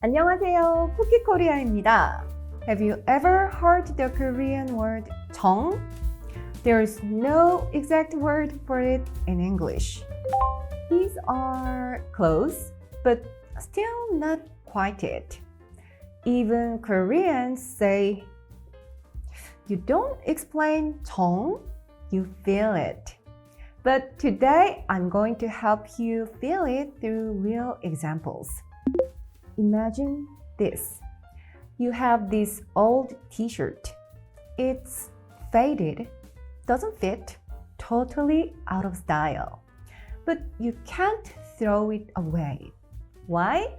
안녕하세요. 쿠키 코리아입니다. Have you ever heard the Korean word 정? There's no exact word for it in English. These are close, but still not quite it. Even Koreans say, you don't explain 정, you feel it. But today I'm going to help you feel it through real examples. Imagine this. You have this old t-shirt. It's faded, doesn't fit, totally out of style. But you can't throw it away. Why?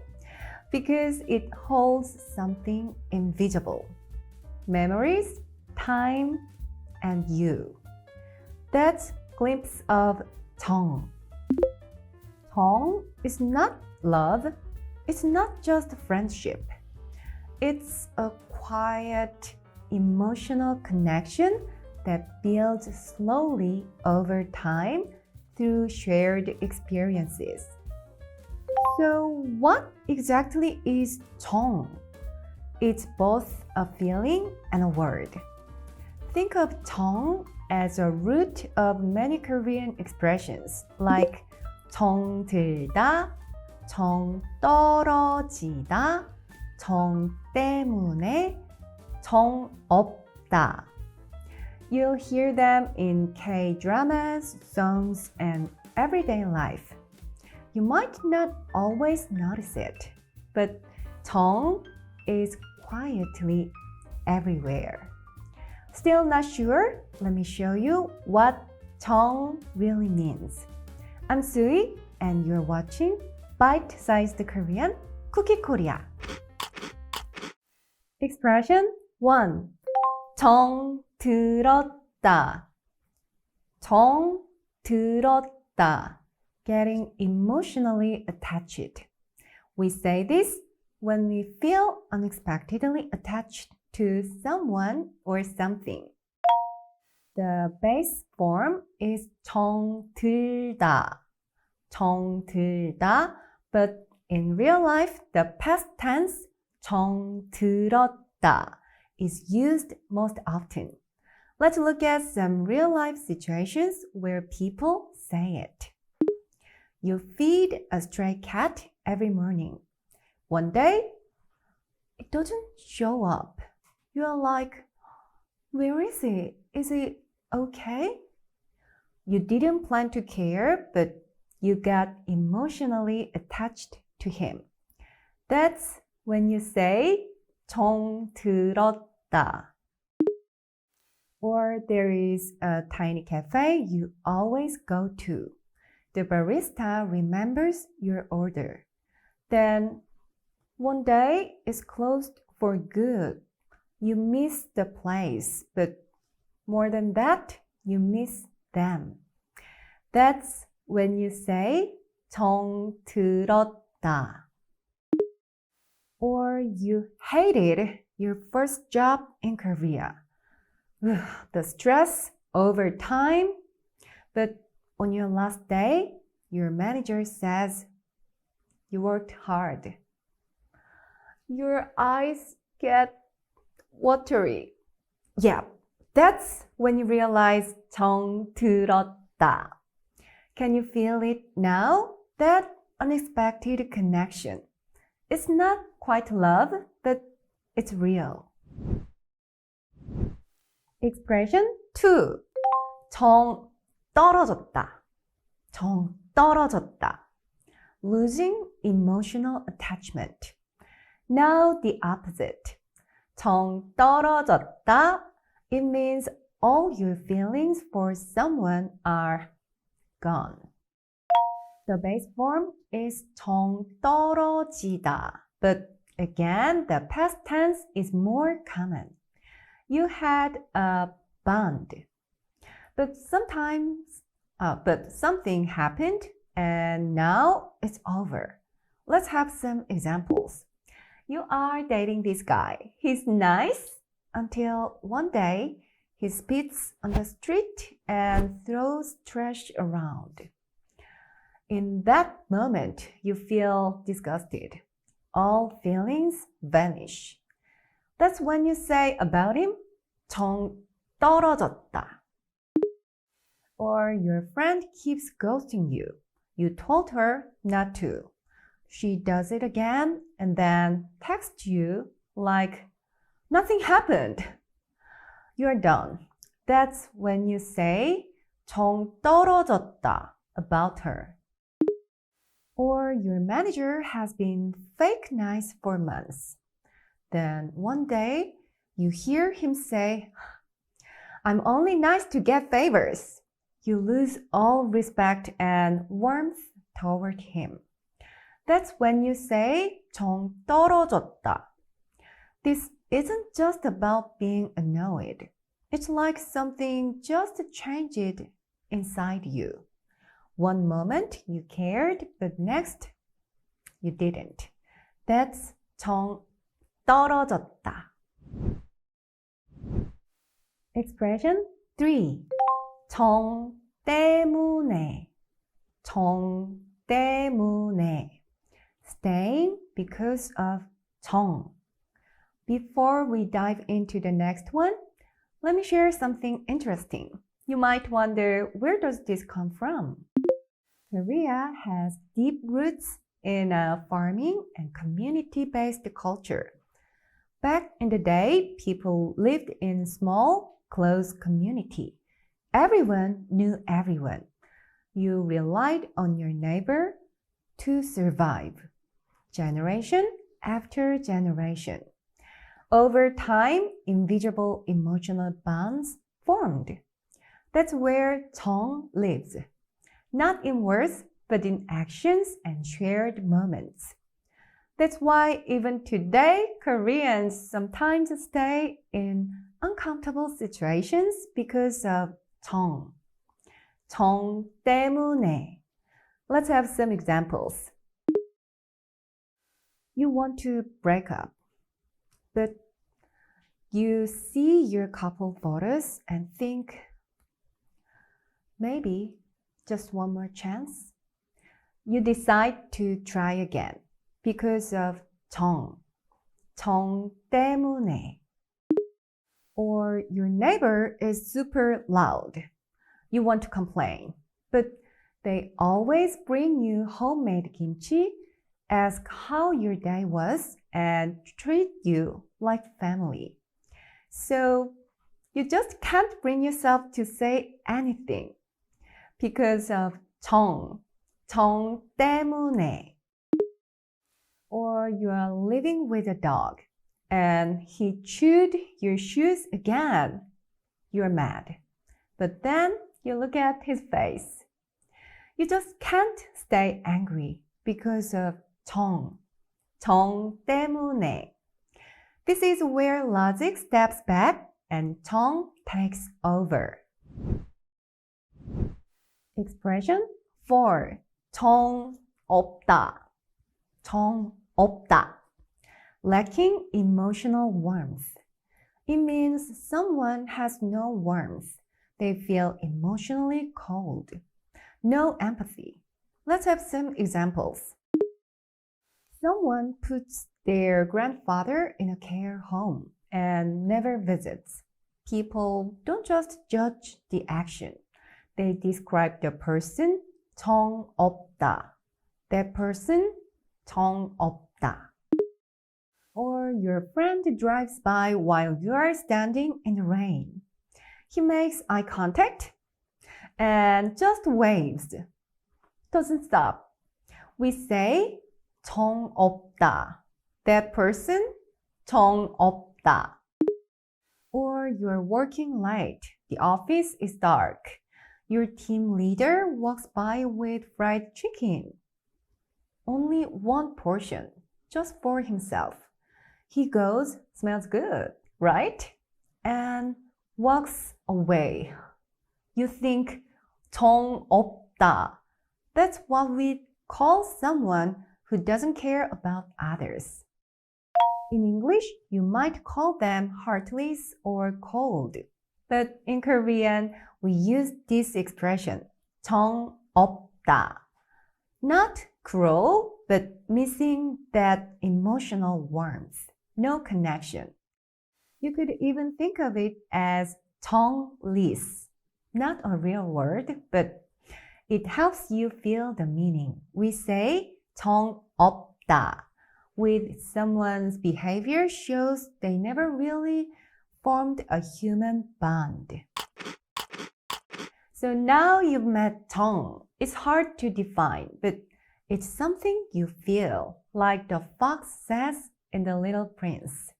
Because it holds something invisible. Memories, time, and you. That's a glimpse of 정. 정 is not love. It's not just friendship. It's a quiet, emotional connection that builds slowly over time through shared experiences. So, what exactly is 정? It's both a feeling and a word. Think of 정 as a root of many Korean expressions like 정들다, 정떨어지다, 정-ttae-mu-ne, jeong-tteo-reo-jyeot-da. You'll hear them in K-dramas, songs, and everyday life. You might not always notice it, but 정 is quietly everywhere. Still not sure? Let me show you what 정 really means. I'm Sui, and you're watching Bite-sized Korean Cookie Korea. Expression 1. 정들었다. 정들었다. Getting emotionally attached. We say this when we feel unexpectedly attached to someone or something. The base form is 정들다. 정들다, but in real life, the past tense 정들었다 is used most often. Let's look at some real-life situations where people say it. You feed a stray cat every morning. One day, it doesn't show up. You're like, where is it? Is it okay? You didn't plan to care, but you got emotionally attached to him. That's when you say 정들었다. Or there is a tiny cafe you always go to. The barista remembers your order. Then one day it's closed for good. You miss the place, but more than that, you miss them. That's when you say 정들었다. Or you hated your first job in Korea. The stress over time, but on your last day, your manager says you worked hard. Your eyes get watery. Yeah, that's when you realize 정들었다. Can you feel it now? That unexpected connection. It's not quite love, but it's real. Expression 2. 정떨어졌다. 정떨어졌다. Losing emotional attachment. Now the opposite. 정떨어졌다. It means all your feelings for someone are gone. The base form is 정떨어지다, but again, the past tense is more common. You had a bond, but something happened and now it's over. Let's have some examples. You are dating this guy. He's nice until one day he spits on the street and throws trash around. In that moment, you feel disgusted. all feelings vanish. That's when you say about him, 정떨어졌다. Or your friend keeps ghosting you. You told her not to. She does it again and then texts you like nothing happened. You're done. That's when you say 정떨어졌다 about her. Or your manager has been fake nice for months. Then one day you hear him say, I'm only nice to get favors. You lose all respect and warmth toward him. That's when you say 정떨어졌다. This isn't just about being annoyed. It's like something just changed inside you. One moment you cared, but next you didn't. That's 정떨어졌다. Expression 3. 정 때문에. 정 때문에. Staying because of 정. Before we dive into the next one, let me share something interesting. You might wonder, where does this come from? Korea has deep roots in a farming and community-based culture. Back in the day, people lived in small, close community. Everyone knew everyone. You relied on your neighbor to survive, generation after generation. Over time, invisible emotional bonds formed. That's where 정 lives. Not in words, but in actions and shared moments. That's why even today, Koreans sometimes stay in uncomfortable situations because of 정. 정 때문에. Let's have some examples. You want to break up, but you see your couple photos and think, maybe just one more chance. You decide to try again because of 정. 정 때문에. Or your neighbor is super loud. You want to complain, but they always bring you homemade kimchi, ask how your day was, and treat you like family. So you just can't bring yourself to say anything because of 정. 정 때문에. Or you are living with a dog and he chewed your shoes again. You're mad. But then you look at his face. You just can't stay angry because of 정. 정 때문에. This is where logic steps back and 정 takes over. Expression 4. 정 없다. 정 없다. Lacking emotional warmth. It means someone has no warmth. They feel emotionally cold. No empathy. Let's have some examples. Someone puts their grandfather in a care home and never visits. People don't just judge the action. They describe the person 정 없다. That person 정 없다. Or your friend drives by while you are standing in the rain. He makes eye contact and just waves. Doesn't stop. We say 정 없다. That person 정 없다. Or you're working late. The office is dark. Your team leader walks by with fried chicken. Only one portion, just for himself. He goes, smells good, right? And walks away. You think 정 없다. That's what we call someone who doesn't care about others. In English, you might call them heartless or cold. But in Korean, we use this expression, 정 없다. Not cruel, but missing that emotional warmth, no connection. You could even think of it as jeong-lis, not a real word, but it helps you feel the meaning. We say jeong-tteo-reo-jyeot-da with someone's behavior shows they never really formed a human bond. So now you've met jeong. It's hard to define, but it's something you feel, like the fox says in The Little Prince.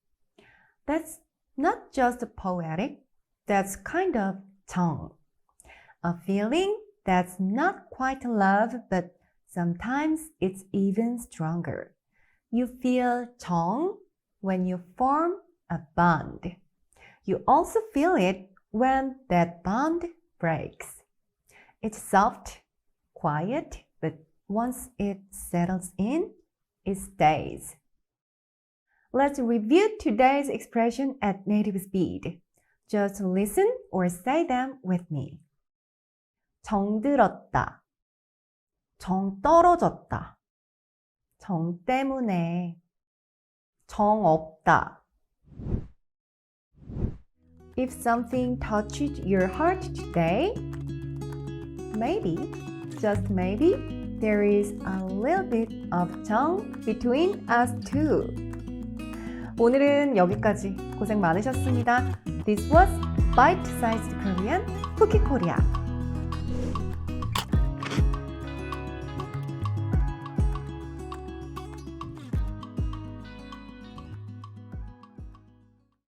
That's not just poetic, that's kind of jeong. A feeling that's not quite love, but sometimes it's even stronger. You feel jeong when you form a bond. You also feel it when that bond breaks. It's soft, quiet, but once it settles in, it stays. Let's review today's expression at native speed. Just listen or say them with me. 정들었다, 정떨어졌다, 정 때문에, 정 없다. If something touched your heart today, maybe, just maybe, there is a little bit of jeong between us too. 오늘은 여기까지. 고생 많으셨습니다. This was Bite-Sized Korean, Cookie Korea.